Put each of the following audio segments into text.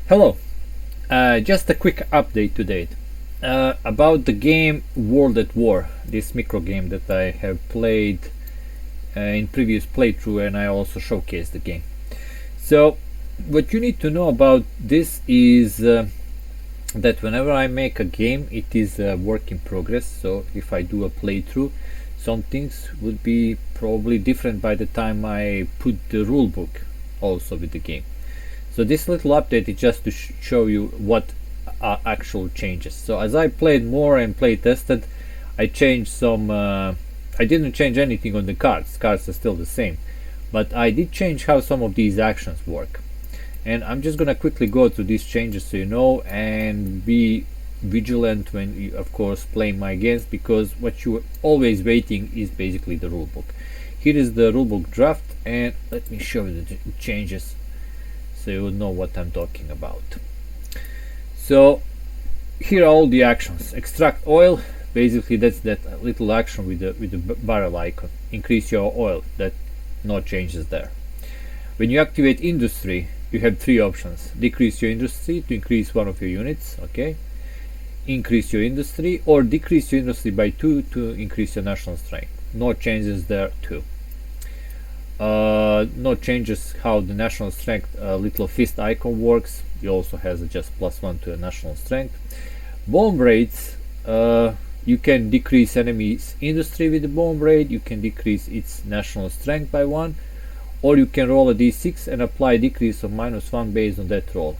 Hello, just a quick update to date about the game World at War, this micro game that I have played in previous playthrough, and I also showcased the game. So what you need to know about this is that whenever I make a game, it is a work in progress. So if I do a playthrough, some things would be probably different by the time I put the rulebook also with the game. So this little update is just to show you what are actual changes. So as I played more and play tested, I changed some. I didn't change anything on the cards. Cards are still the same, but I did change how some of these actions work. And I'm just gonna quickly go through these changes so you know, and be vigilant when you, of course, play my games, because what you're always waiting is basically the rulebook. Here is the rulebook draft, and let me show you the changes so you will know what I'm talking about. So here are all the actions. Extract oil, basically that's that little action with the barrel icon. Increase your oil, that no changes there. When you activate industry, you have three options. Decrease your industry to increase one of your units, okay? Increase your industry, or decrease your industry by 2 to increase your national strength. No changes there too. No changes how the national strength little fist icon works. It also has just +1 to a national strength. Bomb rates, you can decrease enemies industry with the bomb rate, you can decrease its national strength by 1, or you can roll a d6 and apply decrease of -1 based on that roll.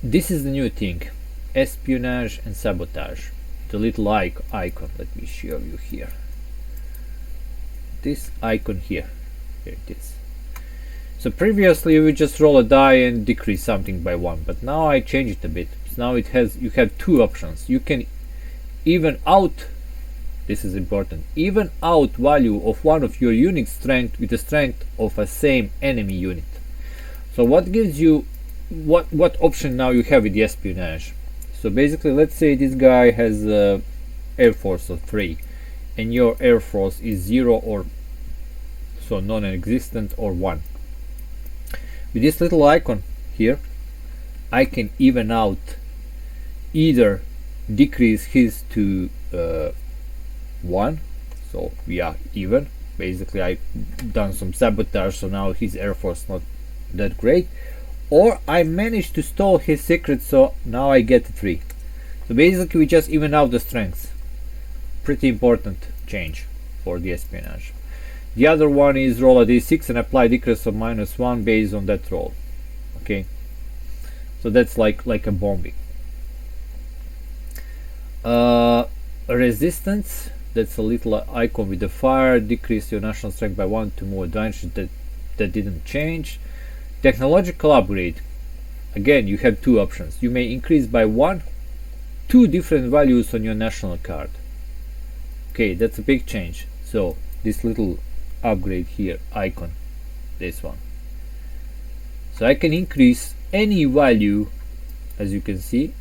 This is the new thing, espionage and sabotage. The little icon, let me show you here. This icon here it is. So previously you would just roll a die and decrease something by 1, but now I change it a bit. So now you have two options. You can even out, this is important, even out value of one of your unit strength with the strength of a same enemy unit. So what gives you what option now you have with the espionage? So basically, let's say this guy has air force of 3 and your air force is 0 or so non-existent or 1. With this little icon here, I can even out, either decrease his to 1, so we are even. Basically I done some sabotage, so now his air force not that great, or I managed to stall his secret, so now I get 3. So basically we just even out the strengths. Pretty important change for the espionage. The other one is roll a d6 and apply decrease of -1 based on that roll. Okay, so that's like a bombing. Resistance, that's a little icon with the fire. Decrease your national strength by 1 to more advantage. That didn't change. Technological upgrade, again you have two options. You may increase by 1 2 different values on your national card. Okay, that's a big change. So this little upgrade here icon, this one, so I can increase any value, as you can see,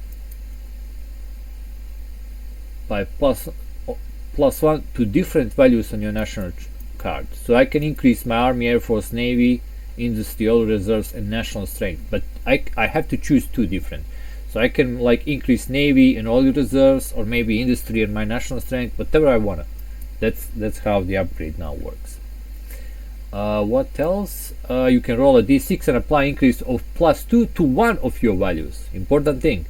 by +1 to different values on your national card. So I can increase my army, air force, navy, industry, oil reserves, and national strength, but I have to choose 2 different. So I can like increase navy and oil reserves, or maybe industry and my national strength, whatever I want. That's how the upgrade now works. What else? You can roll a d6 and apply increase of +2 to one of your values. Important thing.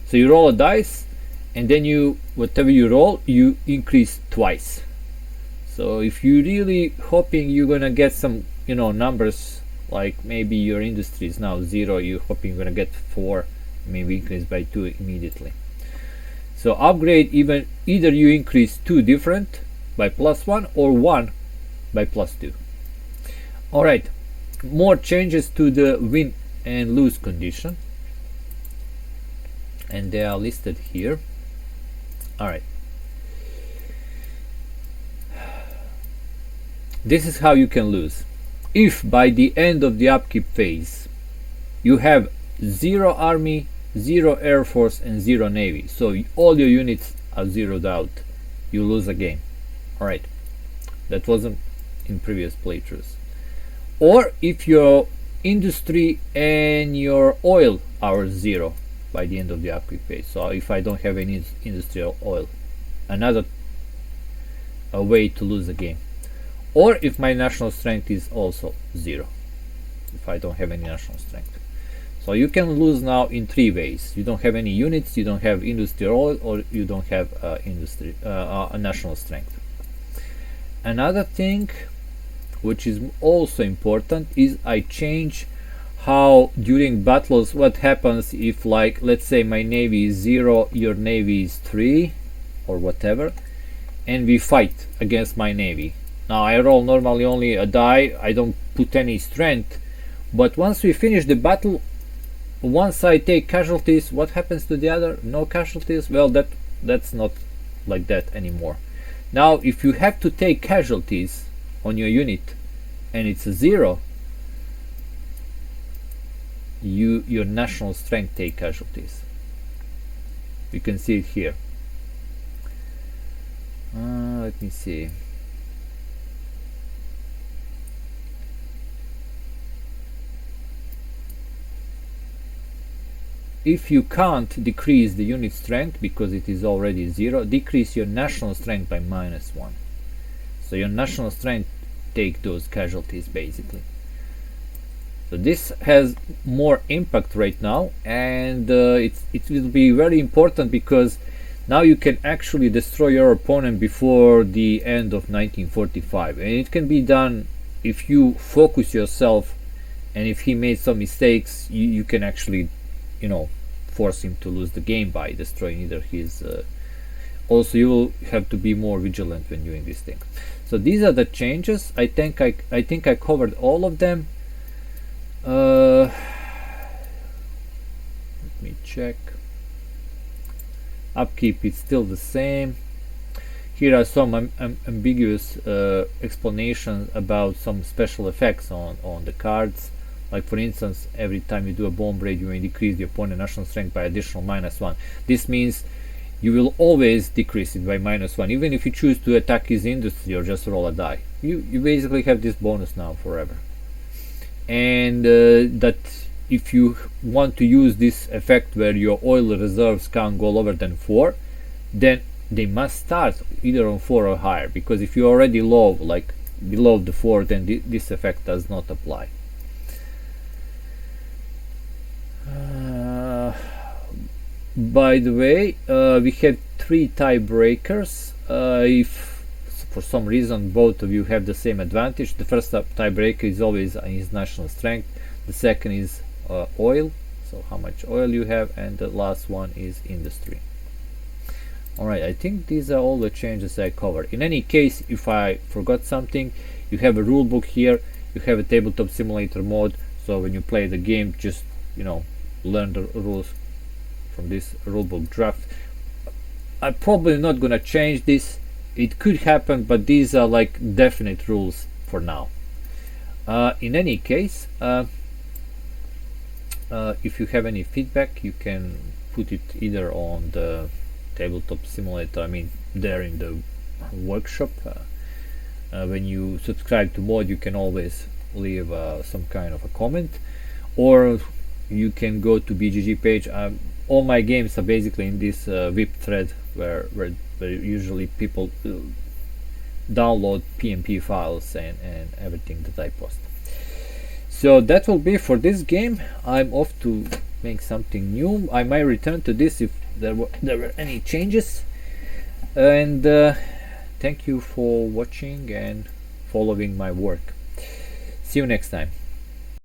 So you roll a dice, and then whatever you roll, you increase twice. So if you really hoping you're gonna get some numbers, like maybe your industry is now 0, you're hoping you're gonna get 4, maybe increase by 2 immediately. So upgrade, either you increase 2 different by +1 or 1 by +2. Alright, more changes to the win and lose condition, and they are listed here. Alright, this is how you can lose. If by the end of the upkeep phase you have 0 army, 0 air force, and 0 navy, so all your units are zeroed out, you lose a game. Alright, that wasn't in previous playthroughs. Or if your industry and your oil are 0 by the end of the upkeep phase. So if I don't have any industrial oil, another a way to lose the game. Or if my national strength is also 0, if I don't have any national strength. So you can lose now in 3 ways. You don't have any units, you don't have industrial oil, or you don't have a national strength. Another thing which is also important is I change how during battles what happens if, like, let's say my navy is 0, your navy is 3 or whatever, and we fight against my navy. Now I roll normally only a die, I don't put any strength, but once we finish the battle, once I take casualties, what happens to the other? No casualties? Well, that's not like that anymore. Now if you have to take casualties on your unit and it's a 0, your national strength take casualties. You can see it here. Let me see. If you can't decrease the unit strength because it is already 0, decrease your national strength by -1. So your national strength take those casualties basically. So this has more impact right now, and it will be very important because now you can actually destroy your opponent before the end of 1945, and it can be done if you focus yourself, and if he made some mistakes, you can actually, you know, force him to lose the game by destroying either his also you will have to be more vigilant when doing these things. So these are the changes. I think I covered all of them. Let me check. Upkeep is still the same. Here are some ambiguous explanations about some special effects on the cards. Like for instance, every time you do a bomb raid, you may decrease the opponent's national strength by additional -1. This means you will always decrease it by -1, even if you choose to attack his industry or just roll a die. You basically have this bonus now forever. And that if you want to use this effect where your oil reserves can't go lower than 4, then they must start either on 4 or higher, because if you're already low, like below the 4, then this effect does not apply. By the way, we have 3 tiebreakers. If for some reason both of you have the same advantage, the first tiebreaker is always his national strength, the second is oil, so how much oil you have, and the last one is industry. Alright, I think these are all the changes I covered. In any case, if I forgot something, you have a rule book here, you have a tabletop simulator mode, so when you play the game, just, you know, learn the rules from this rulebook draft. I'm probably not gonna change this. It could happen, but these are like definite rules for now. In any case, if you have any feedback, you can put it either on the tabletop simulator, I mean there in the workshop. When you subscribe to mod, you can always leave some kind of a comment, or you can go to BGG page. All my games are basically in this VIP thread where usually people download PMP files and everything that I post. So that will be for this game. I'm off to make something new. I might return to this if there were any changes. And thank you for watching and following my work. See you next time.